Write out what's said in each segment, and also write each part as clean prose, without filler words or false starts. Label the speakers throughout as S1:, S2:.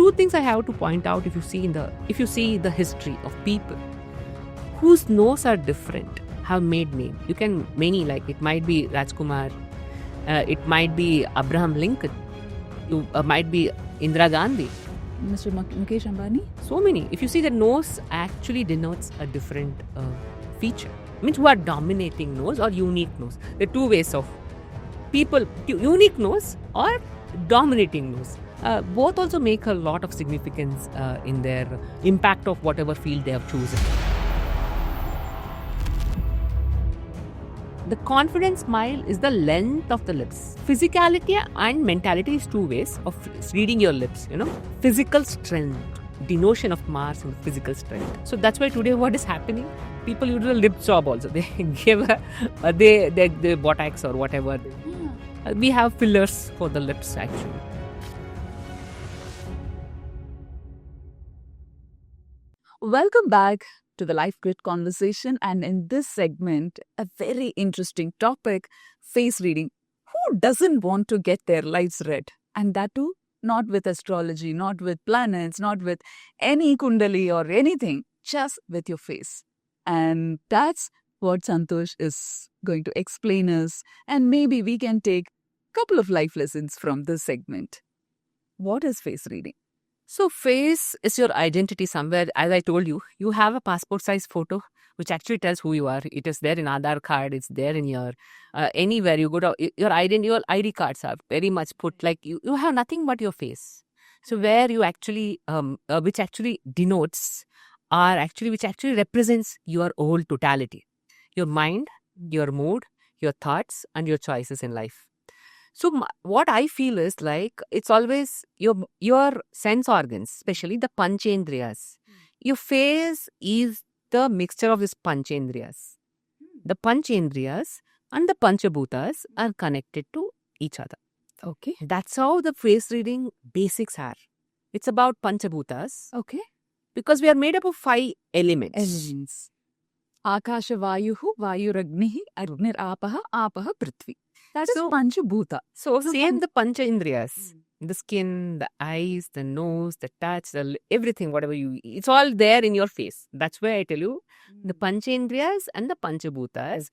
S1: two things I have to point out. If you see the history of people whose nose are different, have made name. You can many, like it might be Rajkumar, it might be Abraham Lincoln, you might be Indira Gandhi,
S2: Mr. Mukesh Ambani.
S1: so many. If you see, the nose actually denotes a different feature. Means who are dominating nose or unique nose. There are two ways of people: unique nose or dominating nose. Both also make a lot of significance in their impact of whatever field they have chosen. The confident smile is the length of the lips. Physicality and mentality is two ways of reading your lips, Physical strength, denotion of Mars and physical strength. So that's why today what is happening? People use a lip job also. They give the Botox or whatever. We have fillers for the lips actually.
S2: Welcome back to the Life Grid Conversation, and in this segment, a very interesting topic, face reading. Who doesn't want to get their lives read? And that too, not with astrology, not with planets, not with any kundali or anything, just with your face. And that's what Santosh is going to explain us, and maybe we can take a couple of life lessons from this segment. What is face reading?
S1: So face is your identity somewhere. As I told you, you have a passport size photo which actually tells who you are. It is there in Aadhaar card. It's there in your anywhere you go to. Your ID cards are very much put like you have nothing but your face. So where you actually which actually denotes which actually represents your whole totality, your mind, your mood, your thoughts, and your choices in life. So what I feel is like it's always your sense organs, especially the panchendriyas. Your face is the mixture of these panchendriyas. The panchendriyas and the panchabhutas are connected to each other.
S2: Okay.
S1: That's how the face reading basics are. It's about panchabhutas.
S2: Okay.
S1: Because we are made up of 5 elements.
S2: Elements. Akasha Vayuhu, Vayuragnihi, Agnir Apaha, Apaha Prithvi. That is Panchabhuta.
S1: So same the Pancha Indriyas. The skin, the eyes, the nose, the touch, everything, whatever it's all there in your face. That's why I tell you, the Pancha Indriyas and the Panchabhutas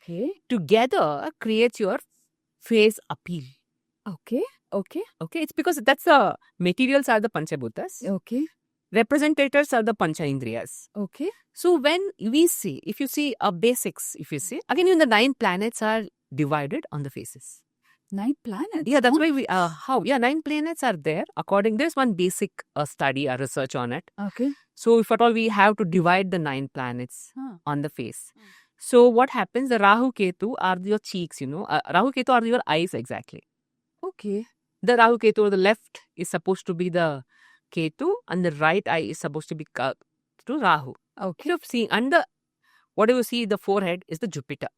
S1: together creates your face appeal.
S2: Okay.
S1: It's because that's the materials are the Panchabhutas.
S2: Okay.
S1: Representators are the Pancha Indriyas.
S2: Okay.
S1: So when we see, if you see basics, again, even the 9 planets are divided on the faces.
S2: 9 planets?
S1: Yeah, that's why 9 planets are there. According, there's one basic study or research on it.
S2: Okay.
S1: So if at all we have to divide the 9 planets on the face. So what happens, the Rahu Ketu are your cheeks, Rahu Ketu are your eyes exactly.
S2: Okay.
S1: The Rahu Ketu on the left is supposed to be the Ketu and the right eye is supposed to be to Rahu.
S2: Okay.
S1: So see, and whatever you see, the forehead is the Jupiter,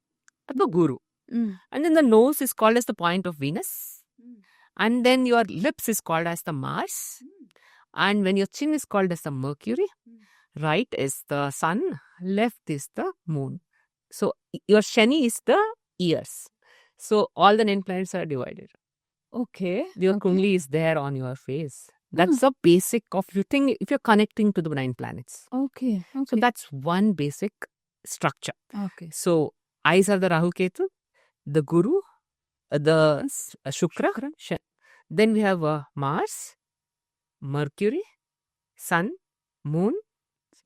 S1: the Guru. And then the nose is called as the point of Venus. And then your lips is called as the Mars. And when your chin is called as the Mercury, right is the Sun, left is the Moon. So your Shani is the ears. So all the 9 planets are divided.
S2: Okay.
S1: Your Kundli is there on your face. That's the basic of if you're connecting to the 9 planets.
S2: Okay.
S1: So that's one basic structure.
S2: Okay.
S1: So eyes are the Rahu Ketu, the Guru, the Shukra. Then we have Mars, Mercury, Sun, Moon,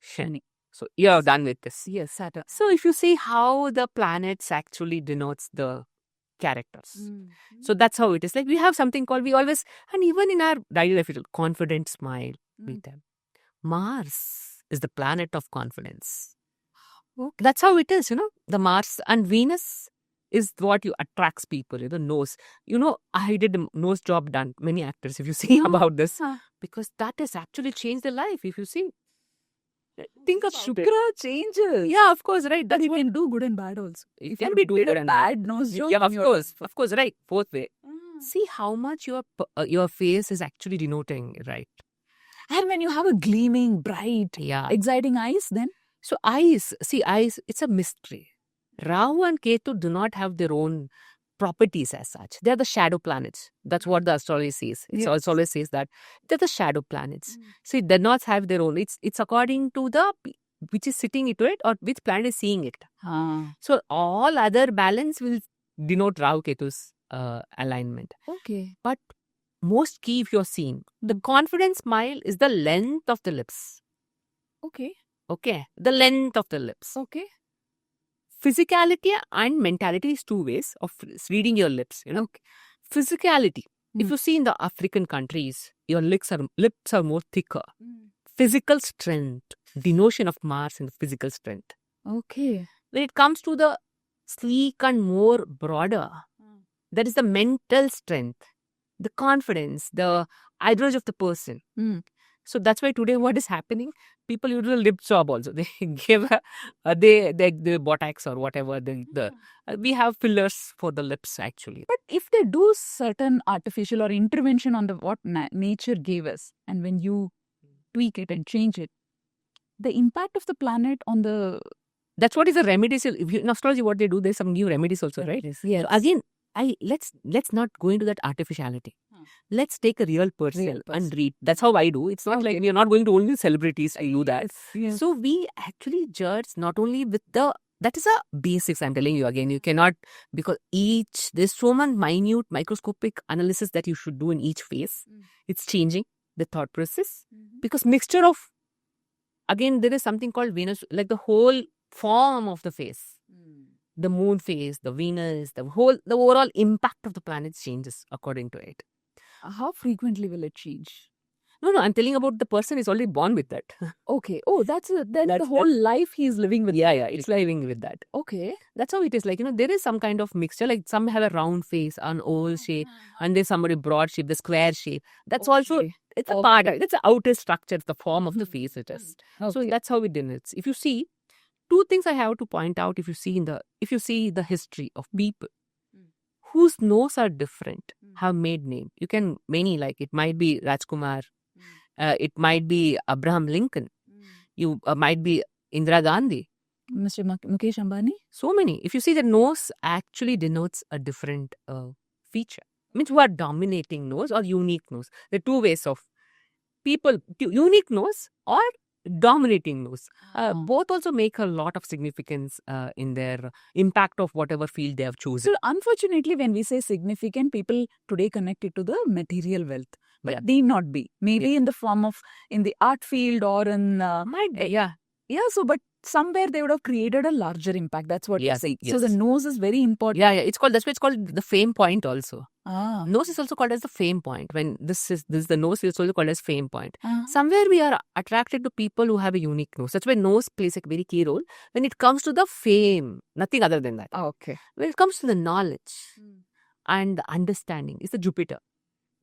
S1: Shani. So you are done with this.
S2: Yes, Saturn.
S1: So if you see how the planets actually denotes the characters. So that's how it is. Like we have something called, and even in our daily life, confident smile. Mars is the planet of confidence. Okay. That's how it is, the Mars and Venus is what you attracts people, the nose. I did a nose job done, many actors, if you see about this, because that has actually changed their life, if you see.
S2: Think of Shukra changes.
S1: Yeah, of course, right.
S2: That you can do good and bad also.
S1: It can be good and
S2: bad nose job.
S1: Yeah, of course, right. Both way. See how much your face is actually denoting, right?
S2: And when you have a gleaming, bright, exciting eyes, then?
S1: So eyes, it's a mystery. Rahu and Ketu do not have their own properties as such. They are the shadow planets. That's what the astrology says. It
S2: Yes.
S1: always says that they're the shadow planets. So it does not have their own. It's according to the which is sitting into it or which planet is seeing it.
S2: Ah,
S1: So all other balance will denote Rahu Ketu's alignment.
S2: okay.
S1: But most key, if you're seeing, the confident smile is the length of the lips.
S2: Okay.
S1: Okay, the length of the lips.
S2: Okay.
S1: Physicality and mentality is two ways of reading your lips. You know,
S2: Okay.
S1: physicality. If
S2: Mm.
S1: you see in the African countries, your lips are more thicker. Physical strength, the notion of Mars and the physical strength.
S2: Okay.
S1: When it comes to the sleek and more broader, that is the mental strength, the confidence, the ideology of the person.
S2: Mm.
S1: So that's why today what is happening? People use a lip job also. They give the Botox or whatever. We have fillers for the lips actually.
S2: But if they do certain artificial or intervention on the what nature gave us, and when you tweak it and change it, the impact of the planet on the
S1: That's what is the remedies. If you, in astrology, what they do, there's some new remedies also, right?
S2: yes.
S1: So again, let's not go into that artificiality. Let's take a real person and read. That's how I do. It's not like you're not going to only celebrities to do that.
S2: Yes.
S1: So we actually judge not only with that is a basics. I'm telling you again. You cannot, because there's so much minute microscopic analysis that you should do in each phase. It's changing the thought process because mixture of, again, there is something called Venus, like the whole form of the face. The moon phase, the Venus, the overall impact of the planets changes according to it.
S2: How frequently will it change?
S1: No, I'm telling about the person is already born with that.
S2: Okay. Oh, that's
S1: That's-
S2: the whole life he's living with.
S1: Yeah, it's living with that.
S2: Okay.
S1: That's how it is. Like, there is some kind of mixture. Like some have a round face, an oval shape, and there's somebody broad shape, the square shape. That's also,
S2: Okay.
S1: it's a
S2: Okay.
S1: part, it's the outer structure, it's the form of the face it is. So
S2: Okay.
S1: that's how it denotes. If you see, two things I have to point out if you see the history of people whose nose are different, have made name. You can many, like it might be Rajkumar, it might be Abraham Lincoln, you might be Indira Gandhi.
S2: Mr. Mukesh Ambani?
S1: So many. If you see, the nose actually denotes a different feature. Means who are dominating nose or unique nose. There are two ways of people, unique nose or dominating nose. Both also make a lot of significance in their impact of whatever field they have chosen.
S2: So, unfortunately, when we say significant, people today connect it to the material wealth. But
S1: Yeah.
S2: need not be. Maybe in the form of, in the art field or in...
S1: Might be, yeah.
S2: Yeah, so, but somewhere they would have created a larger impact. That's what
S1: Yes,
S2: you say.
S1: yes.
S2: So, the nose is very important.
S1: Yeah, that's why it's called the fame point also.
S2: Ah.
S1: Nose is also called as the fame point. When this is the nose is also called as fame point.
S2: Ah.
S1: Somewhere we are attracted to people who have a unique nose. That's why nose plays a very key role when it comes to the fame. Nothing other than that.
S2: Okay.
S1: When it comes to the knowledge and the understanding, it's the Jupiter.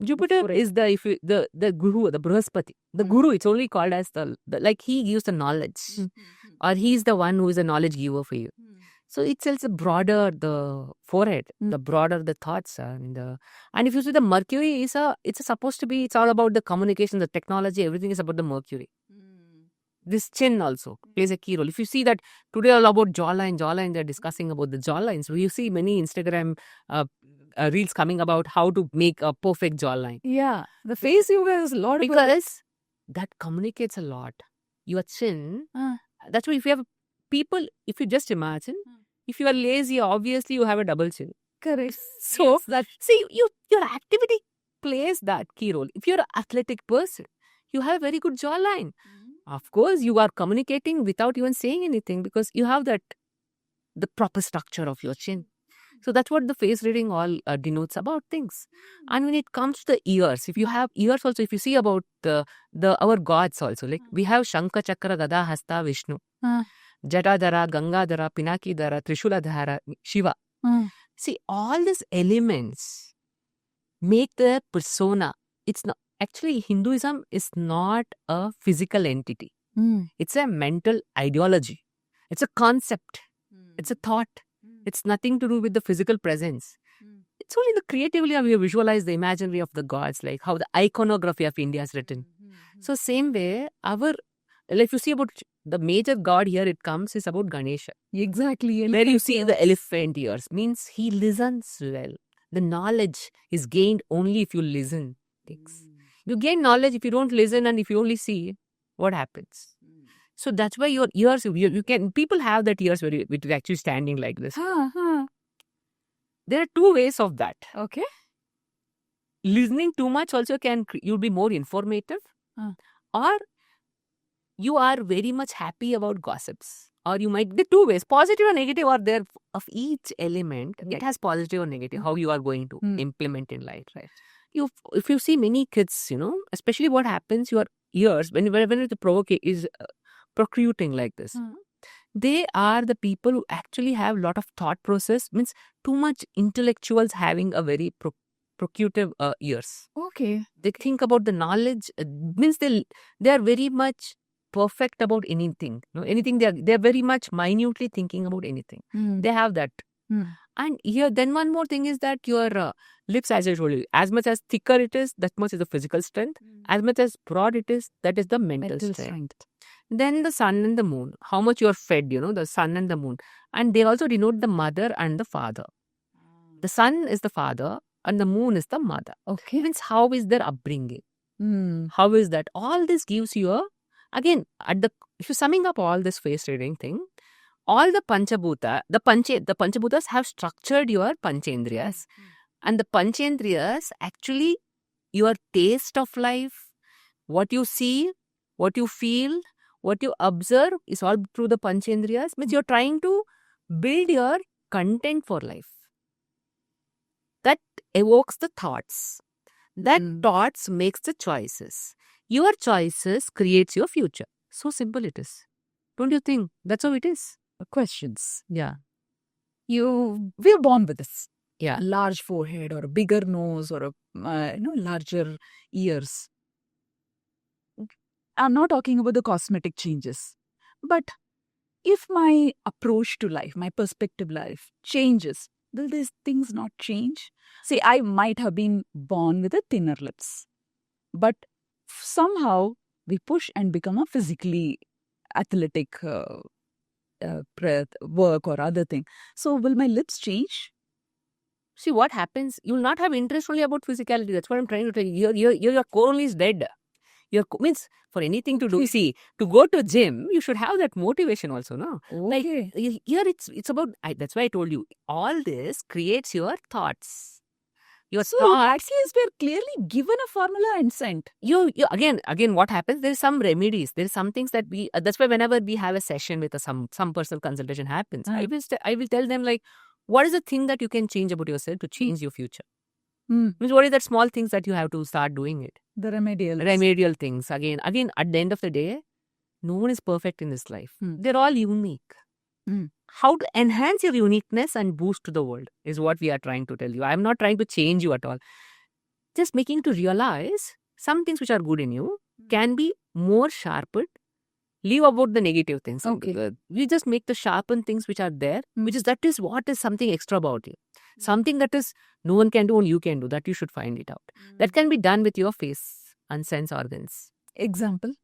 S1: Jupiter is the guru, the Brihaspati. The guru, it's only called as the like he gives the knowledge. Or he's the one who is a knowledge giver for you. So it's also broader the forehead, the broader the thoughts are. And if you see the Mercury it's supposed to be, it's all about the communication, the technology, everything is about the Mercury. This chin also plays a key role. If you see that today all about jawline, they're discussing about the jawlines. So you see many Instagram reels coming about how to make a perfect jawline.
S2: Yeah. The face yoga is a lot
S1: Because that communicates a lot. Your chin, that's why if you have people, if you just imagine, if you are lazy, obviously you have a double chin.
S2: correct.
S1: So see, your activity plays that key role. If you're an athletic person, you have a very good jawline. Of course, you are communicating without even saying anything because you have the proper structure of your chin. So that's what the face reading all denotes about things. And when it comes to the ears, if you have ears also, if you see about our gods also, like we have Shankha, Chakra, Gada, Hasta, Vishnu, Jatadhara, Gangadhara, Pinakidhara, Trishuladhara, Shiva. See, all these elements make their persona. It's not actually, Hinduism is not a physical entity. It's a mental ideology. It's a concept. It's a thought. It's nothing to do with the physical presence. It's only the creatively we visualize the imaginary of the gods, like how the iconography of India is written. So same way, if you see about the major god here it comes is about Ganesha.
S2: Exactly.
S1: Where you see the elephant ears means he listens well. The knowledge is gained only if you listen. You gain knowledge if you don't listen and if you only see, what happens? So that's why your ears, you can, people have that ears where it is actually standing like this. There are two ways of that.
S2: Okay.
S1: Listening too much also you'll be more informative, or you are very much happy about gossips, or you might, the two ways, positive or negative are there of each element. It has positive or negative, how you are going to implement in life.
S2: Right.
S1: If you see many kids, especially what happens, your ears, whenever the provoke is procuting like this, they are the people who actually have a lot of thought process, means too much intellectuals having a very procutive ears.
S2: Okay.
S1: They think about the knowledge, means they are very much perfect about anything. Anything they are very much minutely thinking about anything. They have that. And here, then one more thing is that your lips, as I told you, as much as thicker it is, that much is the physical strength. As much as broad it is, that is the mental strength. Then the sun and the moon, how much you are fed, the sun and the moon. And they also denote the mother and the father. The sun is the father and the moon is the mother.
S2: Okay.
S1: Means how is their upbringing? How is that? All this gives you again, if you're summing up all this face reading thing, all the Panchabhuta, the Panchabhutas have structured your Panchendriyas. And the Panchendriyas, actually, your taste of life, what you see, what you feel, what you observe is all through the Panchendriyas. Means you're trying to build your content for life. That evokes the thoughts. That thoughts makes the choices. Your choices creates your future. So simple it is. Don't you think? That's how it is.
S2: Questions.
S1: Yeah.
S2: We're born with this.
S1: Yeah.
S2: Large forehead or a bigger nose or a larger ears. I'm not talking about the cosmetic changes. But if my approach to life, my perspective life changes, will these things not change? See, I might have been born with a thinner lips. But somehow we push and become a physically athletic work or other thing. So will my lips change?
S1: See what happens, you'll not have interest only about physicality. That's what I'm trying to tell you. Your core only is dead. Means for anything to do, see, to go to gym, you should have that motivation also, no?
S2: Okay.
S1: Like here it's about, that's why I told you, all this creates your thoughts. Your thoughts.
S2: Actually, we're clearly given a formula and sent.
S1: You again, what happens? There's some remedies. There's some things that that's why whenever we have a session with some personal consultation happens, I will tell them like, what is the thing that you can change about yourself to change your future? Means what is that small things that you have to start doing it?
S2: The
S1: remedial things. Again, at the end of the day, no one is perfect in this life. They're all unique. How to enhance your uniqueness and boost to the world is what we are trying to tell you. I'm not trying to change you at all. Just making you to realize some things which are good in you can be more sharpened. Leave about the negative things.
S2: Okay.
S1: We just make the sharpened things which are there, that is what is something extra about you. Something that is no one can do, only you can do. That you should find it out. That can be done with your face and sense organs.
S2: Example,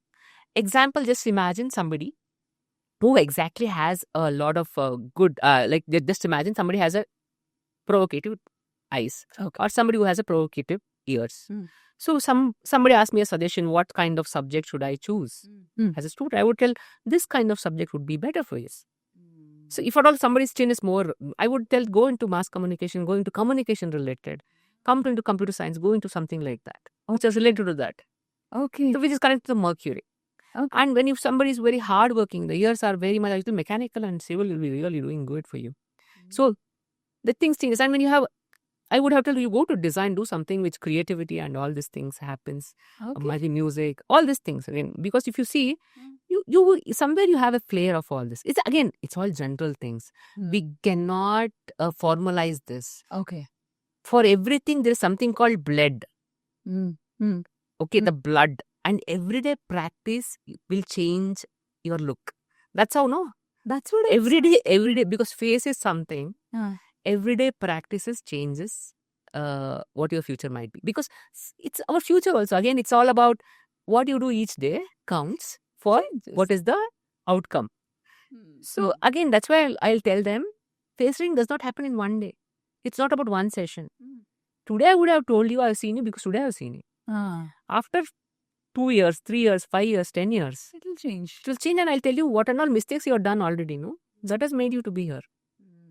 S1: just imagine somebody who exactly has a lot of good, just imagine somebody has a provocative eyes, or somebody who has a provocative ears. So somebody asked me a suggestion, what kind of subject should I choose? As a student, I would tell this kind of subject would be better for you. So if at all somebody's chin is more, I would tell go into mass communication, go into communication related, come into computer science, go into something like that, which is related to that.
S2: Okay.
S1: So which is connected to the Mercury. Okay. And when if somebody is very hardworking, the ears are very much actually mechanical and civil, will be really doing good for you. So the things changes. And when you have, I would have told you go to design, do something which creativity and all these things happens. Maybe music, all these things. Again, because if you see, you somewhere you have a flair of all this. It's all general things. We cannot formalize this.
S2: Okay.
S1: For everything, there is something called blood. Okay, the blood. And everyday practice will change your look. That's how, no?
S2: That's what
S1: every day, because face is something. Everyday practices changes what your future might be. Because it's our future also. Again, it's all about what you do each day counts for what is the outcome. So again, that's why I'll tell them, face reading does not happen in one day. It's not about one session. Today I would have told you I've seen you because today I've seen you. After 2 years, 3 years, 5 years, 10 years,
S2: It will change.
S1: it will change, and I'll tell you what and all mistakes you have done already, no? That has made you to be here.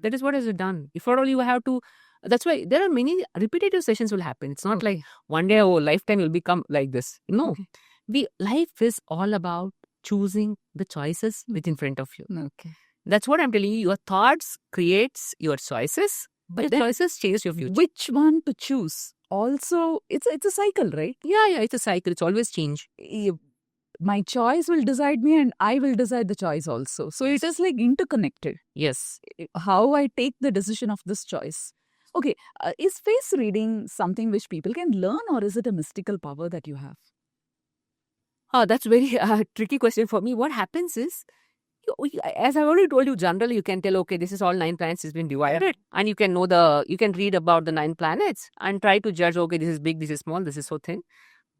S1: That is what has it done. If at all you have to, that's why there are many repetitive sessions will happen. It's not like one day, oh, lifetime will become like this. No.
S2: Okay.
S1: Life is all about choosing the choices within front of you.
S2: Okay.
S1: That's what I'm telling you. Your thoughts creates your choices, but
S2: But
S1: the
S2: then
S1: choices change your future.
S2: which one to choose? Also, it's a cycle, right?
S1: Yeah, it's a cycle. It's always change.
S2: My choice will decide me, and I will decide the choice also. So it is like interconnected.
S1: Yes.
S2: How I take the decision of this choice. Okay, is face reading something which people can learn, or is it a mystical power that you have?
S1: That's very tricky question for me. What happens is, as I already told you, generally you can tell, okay, this is all 9 planets has been divided, and you can know you can read about the 9 planets and try to judge, okay, this is big, this is small, this is so thin.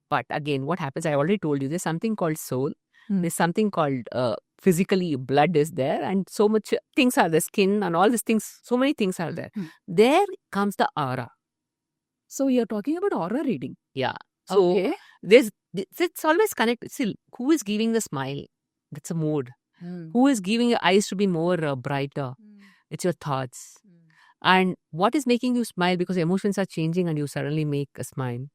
S1: But again, what happens, I already told you, there's something called soul. There's something called physically blood is there, and so much things are the skin and all these things, so many things are there. There comes the aura.
S2: So you're talking about aura reading.
S1: Yeah. So
S2: Okay.
S1: it's always connected. See, who is giving the smile? That's a mood. Who is giving your eyes to be more brighter? It's your thoughts. And what is making you smile? Because emotions are changing and you suddenly make a smile.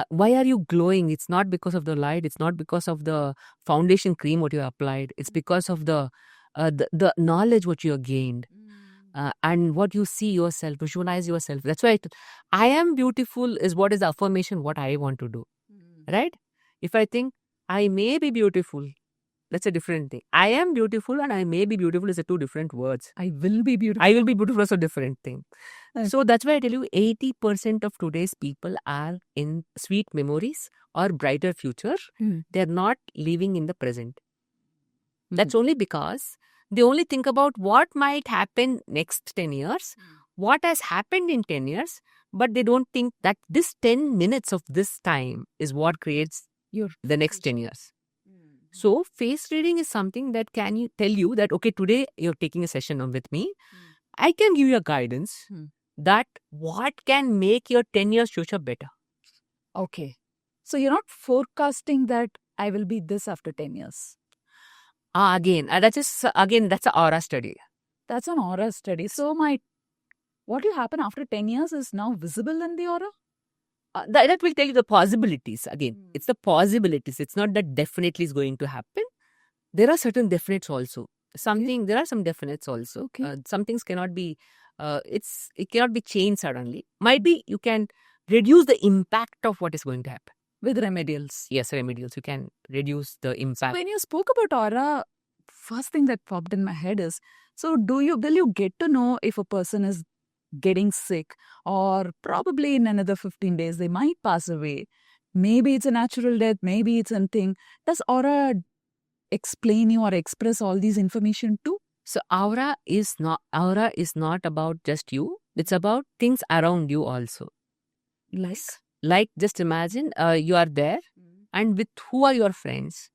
S1: Why are you glowing? It's not because of the light. It's not because of the foundation cream what you applied. It's because of the knowledge what you have gained. And what you see yourself, visualize yourself. That's why I am beautiful is what is the affirmation what I want to do. Right? If I think I may be beautiful, that's a different thing. I am beautiful and I may be beautiful is a 2 different words.
S2: I will be beautiful.
S1: I will be beautiful is a different thing.
S2: Okay.
S1: So that's why I tell you 80% of today's people are in sweet memories or brighter future. They're not living in the present. That's only because they only think about what might happen next 10 years, what has happened in 10 years, but they don't think that this 10 minutes of this time is what creates the next 10 years. So face reading is something that can tell you that, okay, today you're taking a session with me. I can give you a guidance that what can make your 10 years future better.
S2: Okay. So you're not forecasting that I will be this after 10 years.
S1: Again, that's an aura study.
S2: That's an aura study. So what will happen after 10 years is now visible in the aura?
S1: That will tell you the possibilities. Again, it's the possibilities. It's not that definitely is going to happen. There are certain definites also. There are some definites also.
S2: Okay.
S1: Some things cannot be, it cannot be changed suddenly. Might be you can reduce the impact of what is going to happen.
S2: With remedials.
S1: Yes, remedials. You can reduce the impact.
S2: When you spoke about aura, first thing that popped in my head is, so will you get to know if a person is getting sick, or probably in another 15 days they might pass away? Maybe it's a natural death, maybe it's something. Does aura explain you or express all these information too?
S1: So aura is not about just you. It's about things around you also. Like just imagine you are there, and with who are your friends,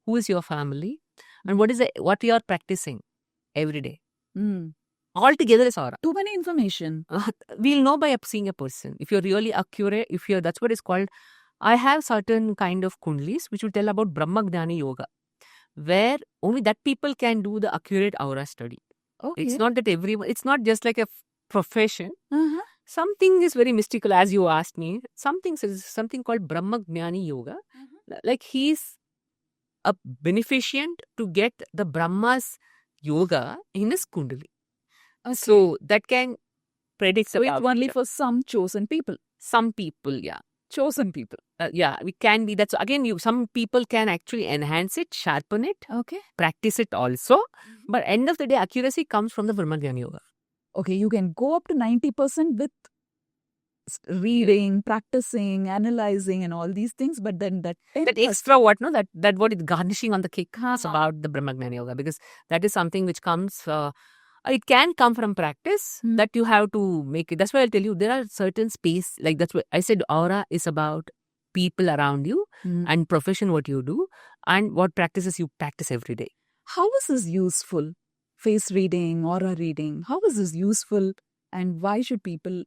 S1: who is your family, and what you are practicing every day. All together is aura.
S2: Too many information.
S1: We'll know by seeing a person. If you're really accurate, that's what is called. I have certain kind of kundlis which will tell about Brahma Gnani Yoga, where only that people can do the accurate aura study.
S2: Okay.
S1: It's not that everyone. It's not just like a profession. Something is very mystical, as you asked me. Something called Brahma Gnani Yoga. Like he's a beneficient to get the Brahma's yoga in his kundali.
S2: Okay.
S1: So that can predict.
S2: So it's only for some chosen people.
S1: Some people, yeah.
S2: Chosen people.
S1: We can be. That's again, some people can actually enhance it, sharpen it,
S2: okay,
S1: practice it also. But end of the day, accuracy comes from the Brahma Gnani Yoga.
S2: Okay, you can go up to 90% with reading, practicing, analyzing, and all these things. But then that
S1: extra that what is garnishing on the cake about the Brahma Gnani Yoga, because that is something which comes. It can come from practice that you have to make it. That's why I'll tell you there are certain space, like that's what I said. Aura is about people around you and profession what you do and what practices you practice every day.
S2: How is this useful? Face reading, aura reading. How is this useful? And why should people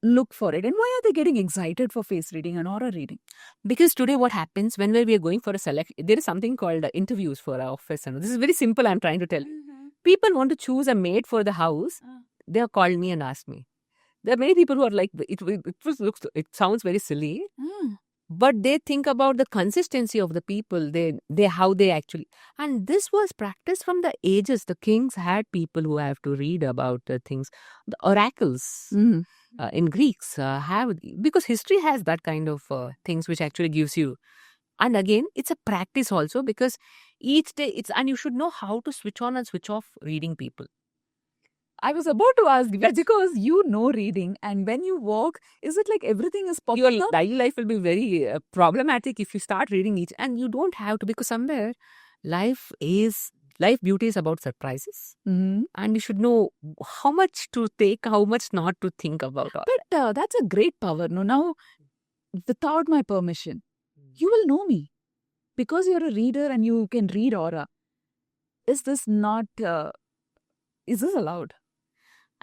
S2: look for it? And why are they getting excited for face reading and aura reading?
S1: Because today what happens whenever we are going for a select, there is something called interviews for our office. And this is very simple, I'm trying to tell. People want to choose a maid for the house. They have called me and asked me. There are many people who are like, it sounds very silly, but they think about the consistency of the people, how they actually, and this was practiced from the ages. The kings had people who have to read about things. The oracles in Greeks have, because history has that kind of things which actually gives you. And again, it's a practice also, because each day and you should know how to switch on and switch off reading people.
S2: I was about to ask, because you know reading, and when you walk, is it like everything is popping
S1: Your
S2: up?
S1: daily life will be very problematic if you start reading each, and you don't have to, because somewhere life beauty is about surprises, and you should know how much to take, how much not to think about.
S2: But that's a great power. No, now, without my permission, you will know me because you're a reader and you can read aura. Is this not? Is this allowed?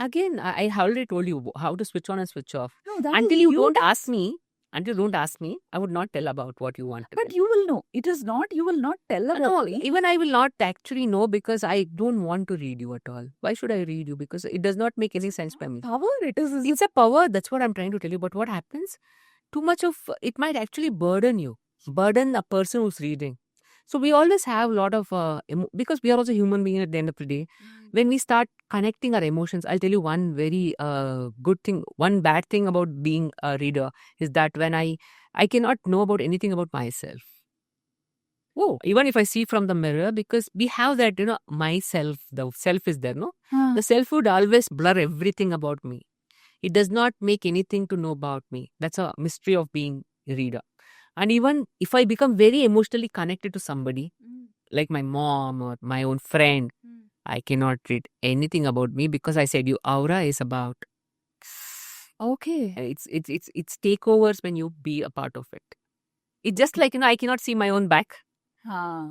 S1: Again, I already told you how to switch on and switch off.
S2: No, that
S1: Until
S2: is
S1: you don't ask me, I would not tell about what you want.
S2: But you will know. It is not. You will not tell about
S1: No,
S2: me.
S1: even I will not actually know, because I don't want to read you at all. Why should I read you? Because it does not make any sense by me.
S2: Power.
S1: It's a power. That's what I'm trying to tell you. But what happens? Too much of it might actually burden you, burden a person who's reading. So we always have a lot of because we are also human beings at the end of the day. When we start connecting our emotions, I'll tell you one very good thing. One bad thing about being a reader is that when I cannot know about anything about myself. Oh, even if I see from the mirror, because we have that, myself, the self is there, no? The self would always blur everything about me. It does not make anything to know about me. That's a mystery of being a reader. And even if I become very emotionally connected to somebody, like my mom or my own friend, I cannot read anything about me, because I said you aura is about.
S2: Okay.
S1: It's takeovers when you be a part of it. It's just like, I cannot see my own back.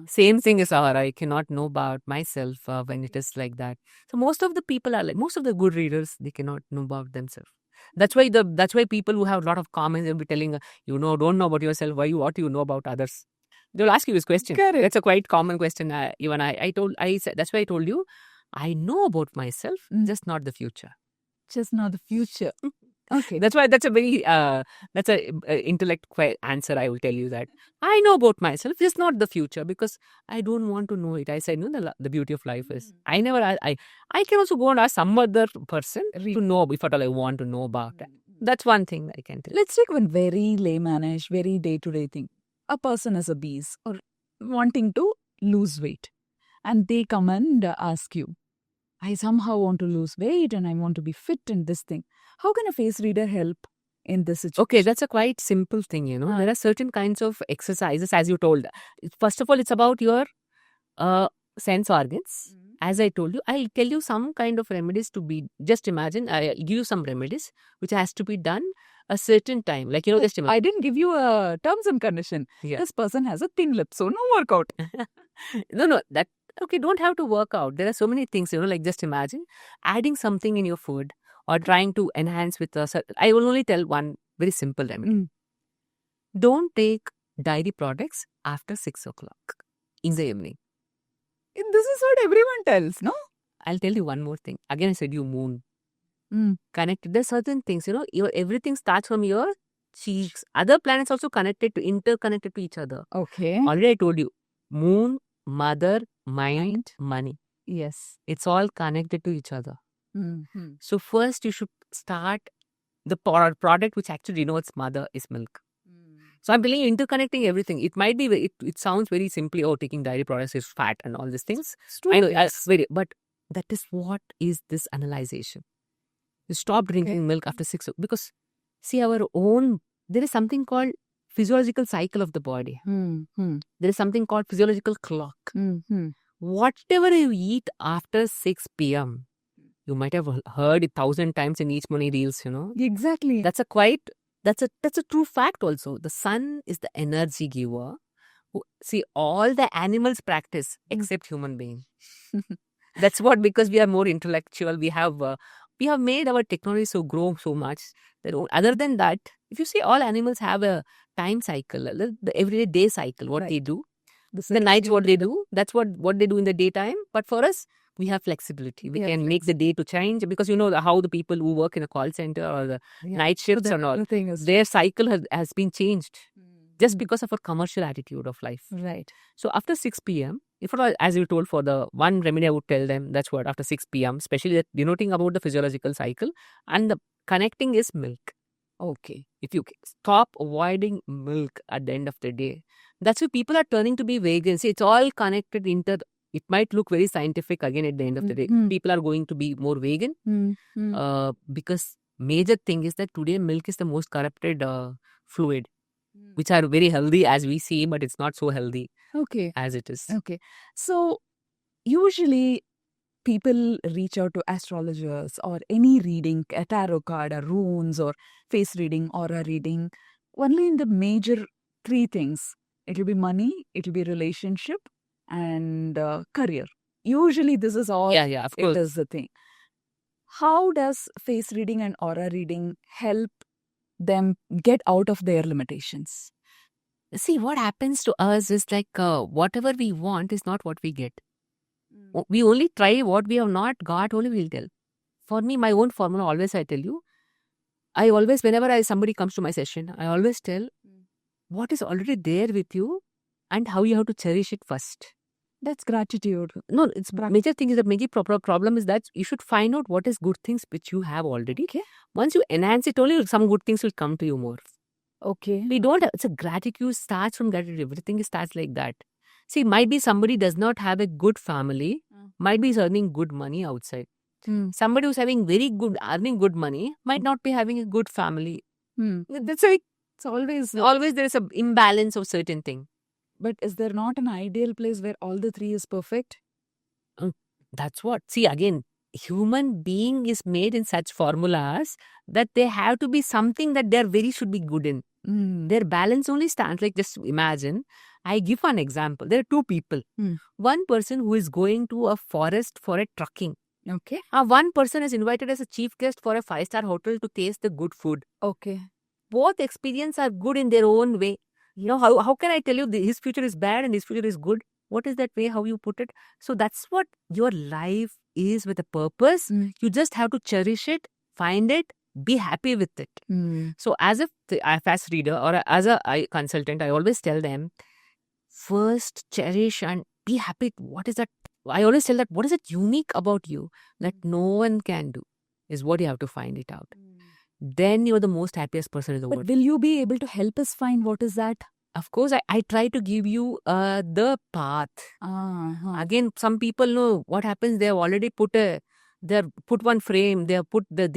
S1: Same thing is aura. I cannot know about myself when it is like that. So most of the people are like, most of the good readers, they cannot know about themselves. That's why people who have a lot of comments will be telling, don't know about yourself. What do you know about others? They'll ask you this question.
S2: Correct.
S1: That's a quite common question. Even I said, that's why I told you, I know about myself, just not the future.
S2: Just not the future. Okay.
S1: That's why that's a very intellect answer. I will tell you that I know about myself, just not the future, because I don't want to know it. I said, the beauty of life is I can also go and ask some other person to know if at all I want to know about it. That's one thing I can tell.
S2: Let's take one very layman-ish, very day-to-day thing. A person is obese or wanting to lose weight, and they come and ask you, I somehow want to lose weight and I want to be fit in this thing. How can a face reader help in this situation?
S1: Okay, that's a quite simple thing, There are certain kinds of exercises, as you told. First of all, it's about your sense organs. As I told you, I'll tell you some kind of remedies to be, just imagine, I'll give you some remedies which has to be done a certain time. Like, just imagine.
S2: I didn't give you a terms and condition.
S1: Yeah.
S2: This person has a thin lip, so no workout.
S1: No, that, okay, don't have to work out. There are so many things, like just imagine adding something in your food or trying to enhance with I will only tell one very simple remedy. Don't take dairy products after 6 o'clock in the evening.
S2: This is what everyone tells, no?
S1: I'll tell you one more thing. Again, I said you moon. Connected. There's certain things, everything starts from your cheeks. Other planets also interconnected to each other.
S2: Okay.
S1: Already I told you. Moon, mother, mind, money.
S2: Yes.
S1: It's all connected to each other. So first you should start the product which actually denotes mother is milk. So I'm telling you, interconnecting everything. It might be, it sounds very simply, taking dairy products is fat and all these things. I know, but that is what is this analyzation. You stop drinking milk after 6 o'clock. Because, see, there is something called physiological cycle of the body. There is something called physiological clock. Whatever you eat after 6 p.m., you might have heard it 1,000 times in each money reels,
S2: Exactly.
S1: That's a true fact also. The sun is the energy giver. See, all the animals practice except human being. That's what, because we are more intellectual. We have made our technology grow so much that other than that, if you see, all animals have a time cycle, the everyday day cycle. What they do, the night, what they do, that's what they do in the daytime. But for us, we have flexibility. We can make the day to change, because how the people who work in a call center or the night shifts and all, their cycle has been changed just because of a commercial attitude of life.
S2: Right.
S1: So after 6 p.m., as you told, for the one remedy, I would tell them, that's what, after 6 p.m., especially that denoting about the physiological cycle, and the connecting is milk.
S2: Okay.
S1: If you stop avoiding milk at the end of the day, that's why people are turning to be vegan. See, it's all connected it might look very scientific again at the end of the day. People are going to be more vegan because major thing is that today milk is the most corrupted fluid, which are very healthy as we see, but it's not so healthy as it is.
S2: Okay. So usually people reach out to astrologers or any reading, a tarot card, or runes, or face reading, aura reading, only in the major three things. It'll be money, it'll be relationship, and career. Usually this is all
S1: Of course.
S2: it is the thing. How does face reading and aura reading help them get out of their limitations?
S1: See, what happens to us is like whatever we want is not what we get. We only try what we have not got, only we'll tell. For me, my own formula, always I tell you, whenever somebody comes to my session, I always tell what is already there with you and how you have to cherish it first.
S2: That's gratitude.
S1: No, it's major thing is the major problem is that you should find out what is good things which you have already.
S2: Okay.
S1: Once you enhance it, only some good things will come to you more.
S2: Okay.
S1: We don't have, it's a gratitude starts from gratitude. Everything starts like that. See, might be somebody does not have a good family, might be earning good money outside. Somebody who's earning good money might not be having a good family. That's why
S2: it's always
S1: there is an imbalance of certain thing.
S2: But is there not an ideal place where all the three is perfect?
S1: That's what. See, again, human being is made in such formulas that they have to be something that should be good in. Their balance only stands like, just imagine, I give an example. There are two people. One person who is going to a forest for a trekking.
S2: Okay.
S1: One person is invited as a chief guest for a 5-star hotel to taste the good food.
S2: Okay.
S1: Both experiences are good in their own way. How can I tell you his future is bad and his future is good? What is that way, how you put it? So that's what your life is, with a purpose. You just have to cherish it, find it, be happy with it. So as a fast reader or as a consultant, I always tell them, first cherish and be happy. What is that? I always tell that, what is it unique about you that no one can do, is what you have to find it out. Then you're the most happiest person in the world.
S2: But will you be able to help us find what is that?
S1: Of course, I try to give you the path. Again, some people know what happens. They have already put one frame. They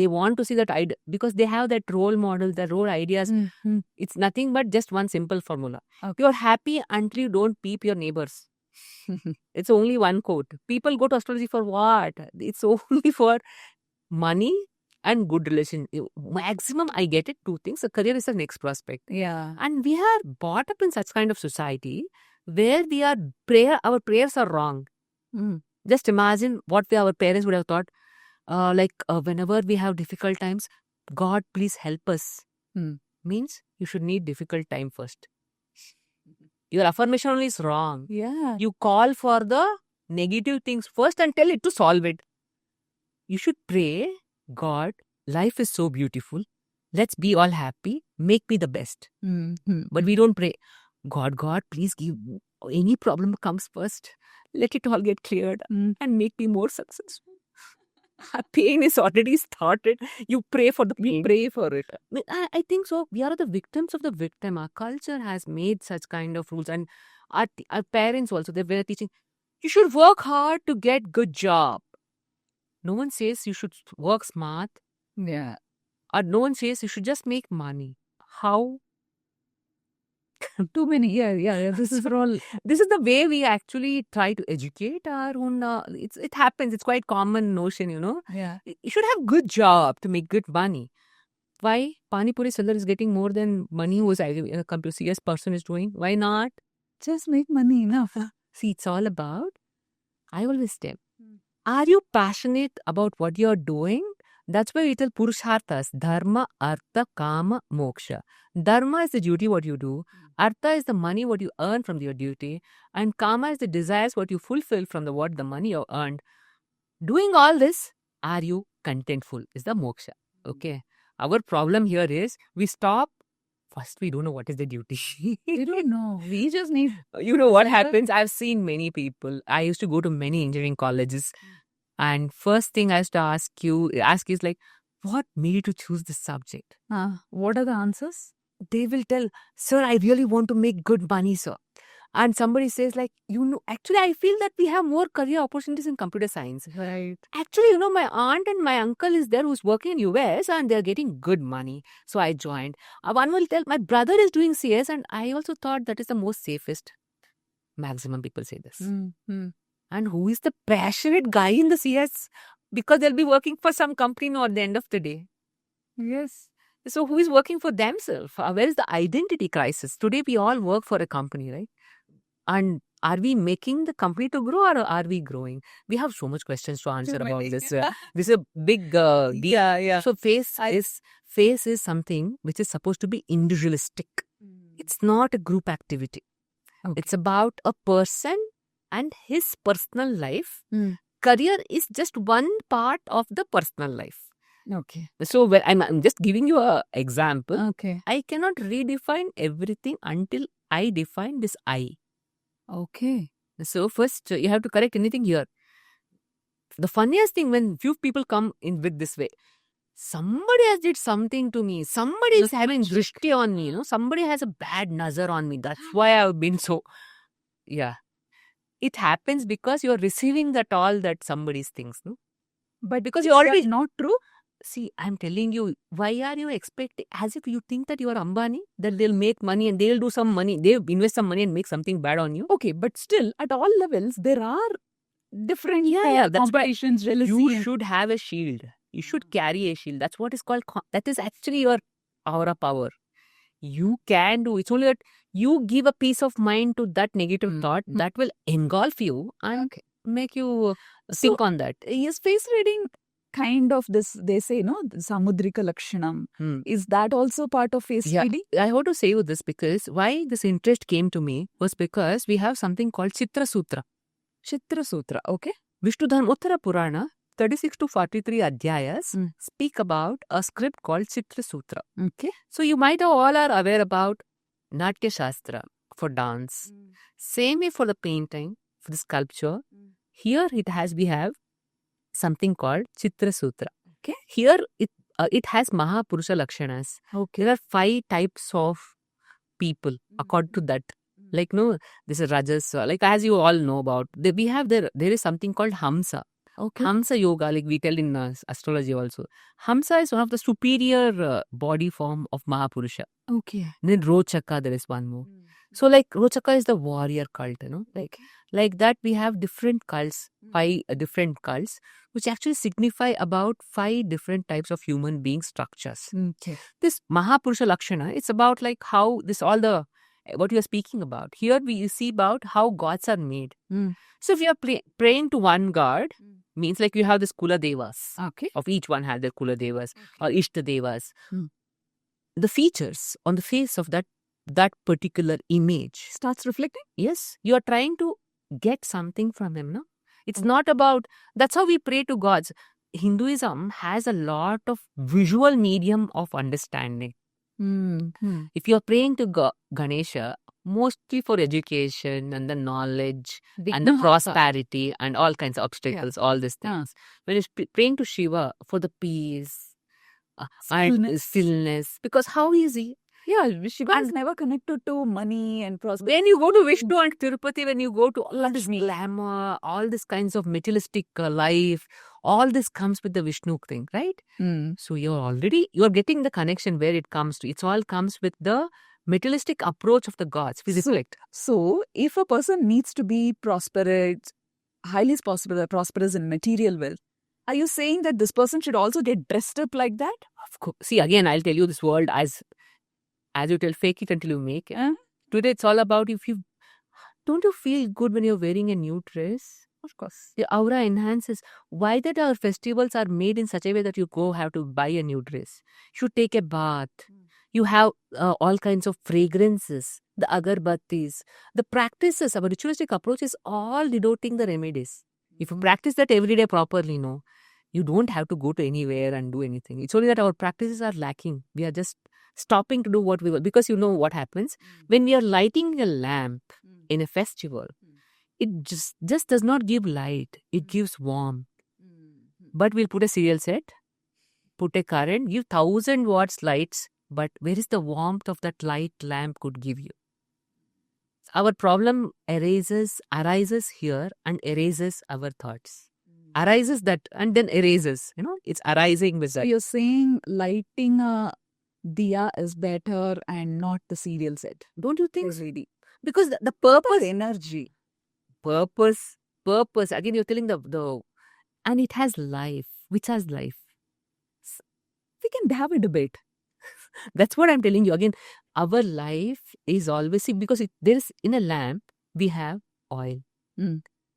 S1: want to see that because they have that role model, the role ideas. It's nothing but just one simple formula. Okay. You're happy until you don't peep your neighbors. It's only one quote. People go to astrology for what? It's only for money and good relation. Maximum, I get it, two things. A career is the next prospect.
S2: Yeah.
S1: And we are brought up in such kind of society where our prayers are wrong. Just imagine what our parents would have thought. Whenever we have difficult times, God, please help us. Means you should need difficult time first. Your affirmation only is wrong.
S2: Yeah.
S1: You call for the negative things first and tell it to solve it. You should pray, God, life is so beautiful. Let's be all happy. Make me the best. But we don't pray, God, please give any problem comes first. Let it all get cleared and make me more successful. Pain is already started. You pray for the pain.
S2: We pray for it.
S1: I think so. We are the victims of the victim. Our culture has made such kind of rules. And our parents also, they were teaching, you should work hard to get good job. No one says you should work smart.
S2: Yeah.
S1: Or no one says you should just make money. How?
S2: Too many. Yeah. This is
S1: the way we actually try to educate our own. It happens. It's quite common notion,
S2: Yeah.
S1: You should have good job to make good money. Why? Pani Puri seller is getting more than money who is a CS person is doing. Why not?
S2: Just make money enough.
S1: See, it's all about, I always tell,
S2: Hmm.
S1: are you passionate about what you're doing? That's why we tell Purusharthas, Dharma, Artha, Kama, Moksha. Dharma is the duty, what you do. Artha is the money, what you earn from your duty. And Kama is the desires, what you fulfill from the money you earned. Doing all this, are you contentful? Is the Moksha. Okay. Our problem here is we stop. First, we don't know what is the duty.
S2: We don't know. We just need.
S1: You know what happens? I've seen many people. I used to go to many engineering colleges. And first thing I used to ask is like, what made you to choose this subject?
S2: What are the answers?
S1: They will tell, sir, I really want to make good money, sir. And somebody says like, actually, I feel that we have more career opportunities in computer science.
S2: Right.
S1: Actually, my aunt and my uncle is there who's working in US and they're getting good money. So I joined. One will tell, my brother is doing CS and I also thought that is the most safest. Maximum people say this. And who is the passionate guy in the CS? Because they'll be working for some company at the end of the day.
S2: Yes.
S1: So who is working for themselves? Where is the identity crisis? Today we all work for a company, right? And are we making the company to grow or are we growing? We have so much questions to answer about this. This is a big deal.
S2: Yeah.
S1: So face is something which is supposed to be individualistic. It's not a group activity.
S2: Okay.
S1: It's about a person and his personal life. Career is just one part of the personal life.
S2: Okay.
S1: So I'm just giving you an example.
S2: Okay.
S1: I cannot redefine everything until I define this I.
S2: Okay.
S1: So first you have to correct anything here. The funniest thing when few people come in with this way, somebody has did something to me. Somebody is having drishti on me. Somebody has a bad nazar on me. That's why I've been so. Yeah. It happens because you're receiving all that somebody's things. No?
S2: But
S1: because you already
S2: not true.
S1: See, I'm telling you, why are you expecting, as if you think that you are Ambani, that they'll make money and they'll do some money, they'll invest some money and make something bad on you?
S2: Okay, but still, at all levels, there are different
S1: that's
S2: competitions,
S1: why
S2: jealousy.
S1: you should have a shield. You should carry a shield. That's what is called, that is actually your aura power. You can do, it's only that you give a peace of mind to that negative thought that will engulf you and make you think on that.
S2: Is face reading kind of this, they say, Samudrika Lakshanam. Is that also part of face reading?
S1: I want to say you this because why this interest came to me was because we have something called Chitra Sutra.
S2: Chitra Sutra, okay.
S1: Vishnu Dharmottara Purana, 36 to 43 adhyayas speak about a script called Chitra Sutra.
S2: Okay.
S1: So you might all are aware about Natya Shastra for dance. Same way for the painting, for the sculpture. Here we have something called Chitra Sutra.
S2: Okay.
S1: Here it has Mahapurusha Lakshanas.
S2: Okay.
S1: There are 5 types of people according to that. Like this is Rajas. Like as you all know about, there is something called Hamsa.
S2: Okay.
S1: Hamsa Yoga, like we tell in astrology also. Hamsa is one of the superior body form of Mahapurusha.
S2: Okay.
S1: Then Rochaka, there is one more. So like Rochaka is the warrior cult, Like that we have different cults, 5 different cults, which actually signify about 5 different types of human being structures.
S2: Okay.
S1: This Mahapurusha Lakshana, it's about like how what you are speaking about. Here we see about how gods are made. So if you are praying to one god, means like you have this Kula Devas.
S2: Okay.
S1: Of each one has their Kula Devas or Ishta Devas. The features on the face of that particular image
S2: starts reflecting.
S1: Yes, you are trying to get something from him, no? It's not about, that's how we pray to gods. Hinduism has a lot of visual medium of understanding. If you are praying to Ganesha, mostly for education and the knowledge and the prosperity and all kinds of obstacles, all these things. When you're praying to Shiva for the peace and stillness, because how easy?
S2: Yeah, Shiva is never connected to money and prosperity.
S1: When you go to Vishnu and Tirupati, when you go to all this glamour, all this kinds of materialistic life, all this comes with the Vishnu thing, right? So you're getting the connection where it comes to. It all comes with the materialistic approach of the gods.
S2: So if a person needs to be highly prosperous in material wealth, are you saying that this person should also get dressed up like that?
S1: Of course. See, again, I'll tell you this world as you tell, fake it until you make it. Today, it's all about Don't you feel good when you're wearing a new dress?
S2: Of course.
S1: The aura enhances. Why that our festivals are made in such a way that you have to buy a new dress. You take a bath. You have all kinds of fragrances, the agarbattis, the practices, our ritualistic approach is all denoting the remedies. If you practice that every day properly, no, you don't have to go to anywhere and do anything. It's only that our practices are lacking. We are just stopping to do what we will. Because you know what happens when we are lighting a lamp in a festival, it just does not give light. It gives warmth. But we'll put a serial set, put a current, give 1,000 watts lights. But where is the warmth of that light lamp could give you? Our problem arises here and erases our thoughts. Arises that and then erases. It's arising with
S2: So
S1: that.
S2: you're saying lighting a diya is better and not the serial set.
S1: Don't you think?
S2: Really.
S1: Because the purpose,
S2: Energy.
S1: purpose. Again, you're telling the and it has life. Which has life?
S2: We can have a debate.
S1: That's what I'm telling you. Again, our life is always because there's in a lamp we have oil.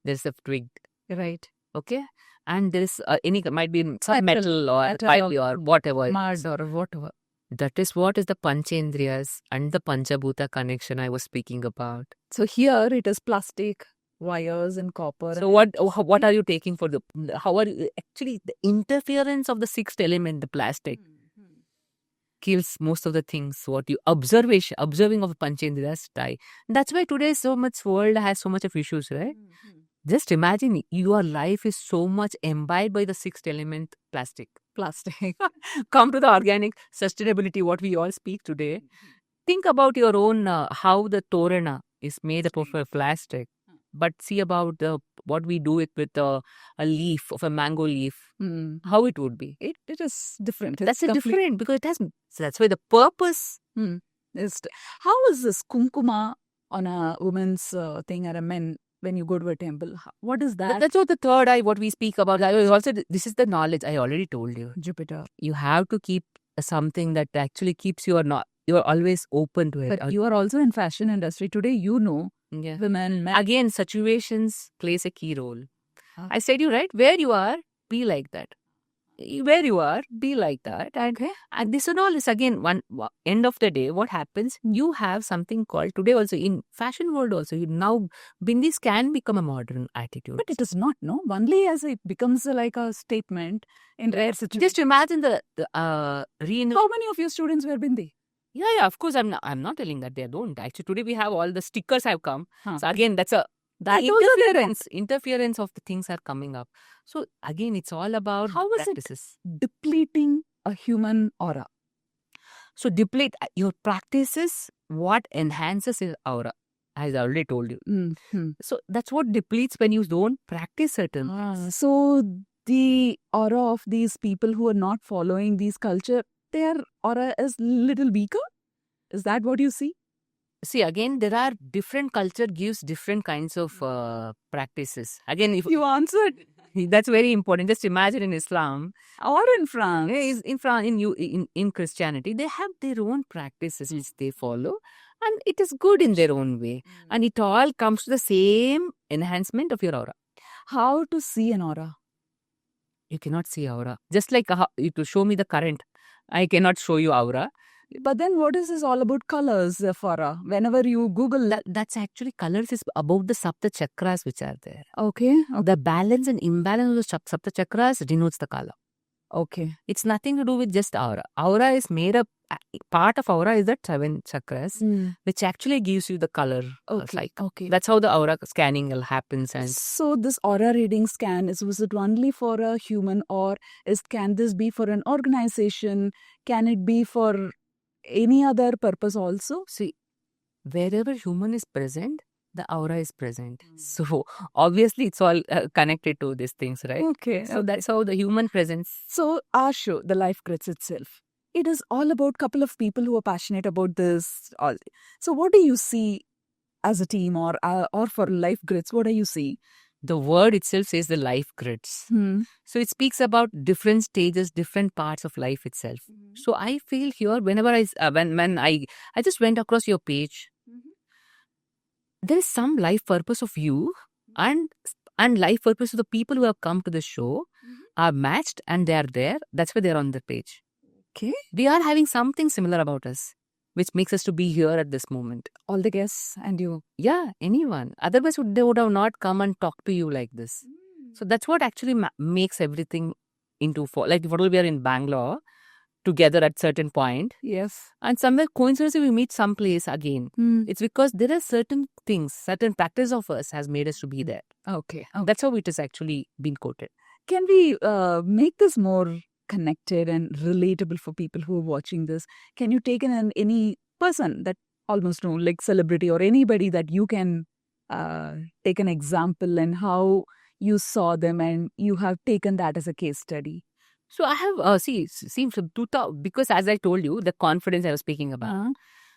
S1: There's a twig,
S2: Right.
S1: okay, and there's might be some metal or
S2: metal
S1: pipe or whatever.
S2: Mud or whatever.
S1: That is what is the Panchendriyas and the Panchabhuta connection I was speaking about.
S2: So here it is plastic, wires and copper.
S1: So what are you taking for how are you actually the interference of the sixth element, the plastic, kills most of the things what you observing of Panchendriyas die. That's why today so much world has so much of issues, right? Just imagine your life is so much imbibed by the sixth element, plastic. Come to the organic sustainability, what we all speak today. Think about your own how the torana is made up of a plastic. But see about what we do it with a leaf of a mango leaf. How it would be.
S2: It is different.
S1: That's different because it has. So that's why the purpose.
S2: How is this kumkuma on a woman's thing or a men when you go to a temple? What is that?
S1: That's what the third eye, what we speak about. This is the knowledge I already told you.
S2: Jupiter.
S1: You have to keep something that actually keeps you you're always open to it.
S2: But you are also in fashion industry today.
S1: Yeah.
S2: Women, men.
S1: Again, situations plays a key role. I said you right. Where you are, be like that. Where you are, be like that. And this and all is again end of the day. What happens? You have something called today also in fashion world also. Now bindis can become a modern attitude.
S2: But it is not, no. Only as it becomes like a statement in rare situations.
S1: Just imagine
S2: How many of your students wear bindi?
S1: Yeah, of course. I'm not telling that they don't. Actually, today we have all the stickers have come. So again, that's interference of the things are coming up. So again, it's all about
S2: how is
S1: practices.
S2: It depleting a human aura?
S1: So deplete your practices. What enhances your aura? As I already told you. So that's what depletes when you don't practice certain.
S2: So the aura of these people who are not following these culture, their aura is little weaker? Is that what you see?
S1: See, again, there are different culture gives different kinds of practices. Again, if
S2: you answered,
S1: that's very important. Just imagine in Islam
S2: or in France,
S1: in Christianity, they have their own practices which they follow, and it is good in their own way, and it all comes to the same enhancement of your aura.
S2: How to see an aura?
S1: You cannot see aura. Just like to show me the current, I cannot show you aura.
S2: But then what is this all about colors, Farah? Whenever you Google...
S1: That's actually colors is about the Sapta Chakras which are there.
S2: Okay.
S1: The balance and imbalance of the Sapta Chakras denotes the color.
S2: Okay.
S1: It's nothing to do with just aura. Aura is made up... Part of aura is the 7 chakras, which actually gives you the color.
S2: Okay.
S1: That's how the aura scanning happens. And
S2: so this aura reading scan, was it only for a human or can this be for an organization? Can it be for any other purpose also?
S1: See, wherever human is present, the aura is present. So obviously it's all connected to these things, right?
S2: Okay.
S1: So that's how the human presence.
S2: So our show, The Life Grids itself, it is all about couple of people who are passionate about this. So what do you see as a team or for Life Grids? What do you see?
S1: The word itself says the life grids. So it speaks about different stages, different parts of life itself. So I feel here whenever when I just went across your page, there is some life purpose of you and life purpose of the people who have come to the show are matched and they are there. That's why they're on the page.
S2: Okay.
S1: We are having something similar about us, which makes us to be here at this moment.
S2: All the guests and you.
S1: Yeah, anyone. Otherwise, they would have not come and talked to you like this. So that's what actually makes everything into like what we are in Bangalore together at certain point,
S2: Yes.
S1: and somewhere coincidentally we meet someplace again. It's because there are certain things, certain practice of us has made us to be there.
S2: Okay.
S1: That's how it has actually been quoted.
S2: Can we make this more connected and relatable for people who are watching this? Can you take in any person that almost know, like celebrity or anybody that you can take an example and how you saw them and you have taken that as a case study?
S1: So I have seen from 2000, because as I told you, the confidence I was speaking about.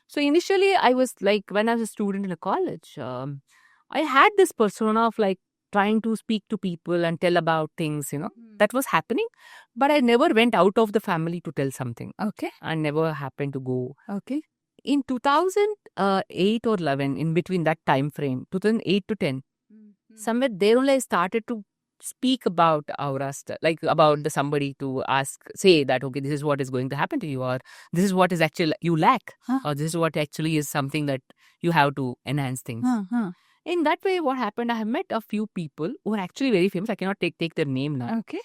S1: So initially I was like, when I was a student in a college, I had this persona of like trying to speak to people and tell about things, that was happening. But I never went out of the family to tell something.
S2: Okay.
S1: I never happened to go.
S2: Okay.
S1: In 2008 or 11, in between that time frame, 2008 to 10, somewhere there only I started to speak about aura stuff, like about somebody to say that, okay, this is what is going to happen to you, or this is what is actually you lack, or this is what actually is something that you have to enhance things. In that way, what happened, I have met a few people who are actually very famous. I cannot take their name now.
S2: Okay.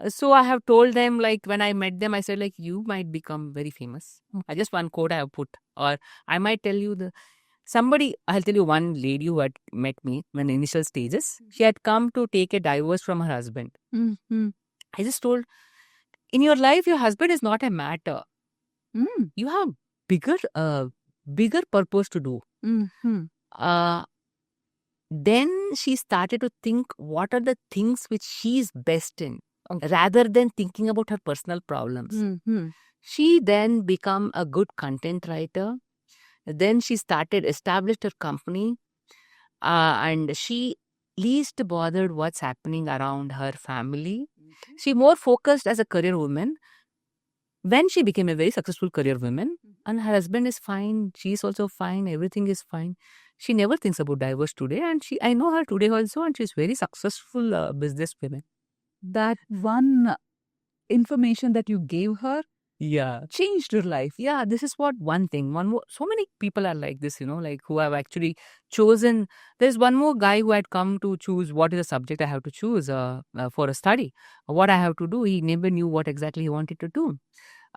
S1: So I have told them, like when I met them, I said like, you might become very famous. I just one quote I have put, or I might tell you I'll tell you one lady who had met me when initial stages. She had come to take a divorce from her husband. I just told, in your life, your husband is not a matter. You have bigger purpose to do. Then she started to think what are the things which she is best in, rather than thinking about her personal problems. She then became a good content writer. Then she established her company, and she least bothered what's happening around her family. She more focused as a career woman. When she became a very successful career woman, and her husband is fine, she's also fine, everything is fine. She never thinks about divorce today, and I know her today also, and she's very successful business woman.
S2: That one information that you gave her changed her life.
S1: Yeah, this is what one thing. One more, so many people are like this, like who have actually chosen. There's one more guy who had come to choose what is the subject I have to choose for a study, what I have to do. He never knew what exactly he wanted to do.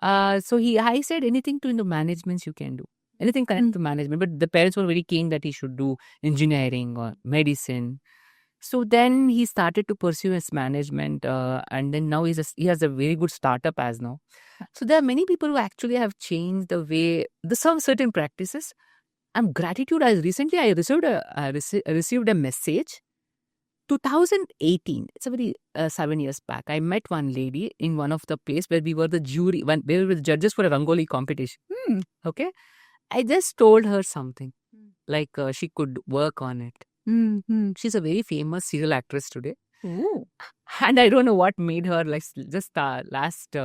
S1: So I said anything to the management you can do. Anything connected to management. But the parents were very keen that he should do engineering or medicine. So then he started to pursue his management, and then now he has a very good startup as now. So there are many people who actually have changed the way some certain practices. And gratitude. Recently I received a message. 2018. It's a very 7 years back. I met one lady in one of the place where we were the jury, where we were the judges for a Rangoli competition. Okay, I just told her something like she could work on it. She's a very famous serial actress today. And I don't know what made her like just last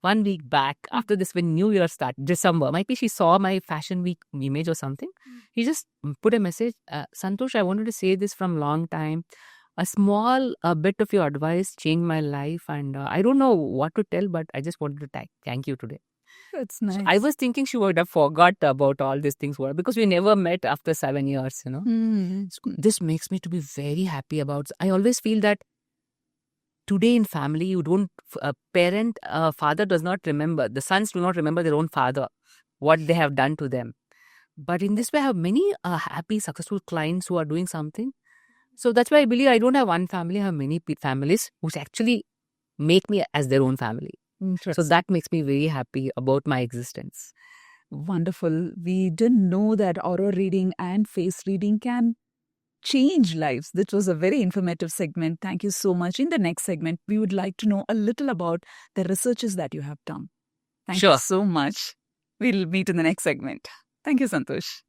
S1: 1 week back after this, when New Year started, December, might be she saw my fashion week image or something. He just put a message, Santosh, I wanted to say this from long time. A small bit of your advice changed my life, and I don't know what to tell, but I just wanted to thank you today.
S2: That's nice.
S1: So I was thinking she would have forgot about all these things because we never met after 7 years, So this makes me to be very happy about. I always feel that today in family, you don't, father does not remember, the sons do not remember their own father, what they have done to them. But in this way, I have many happy, successful clients who are doing something. So that's why I believe I don't have one family, I have many families which actually make me as their own family. So that makes me very happy about my existence.
S2: Wonderful. We didn't know that aura reading and face reading can change lives. This was a very informative segment. Thank you so much. In the next segment, we would like to know a little about the researches that you have done. Thank you so much. We'll meet in the next segment. Thank you, Santosh.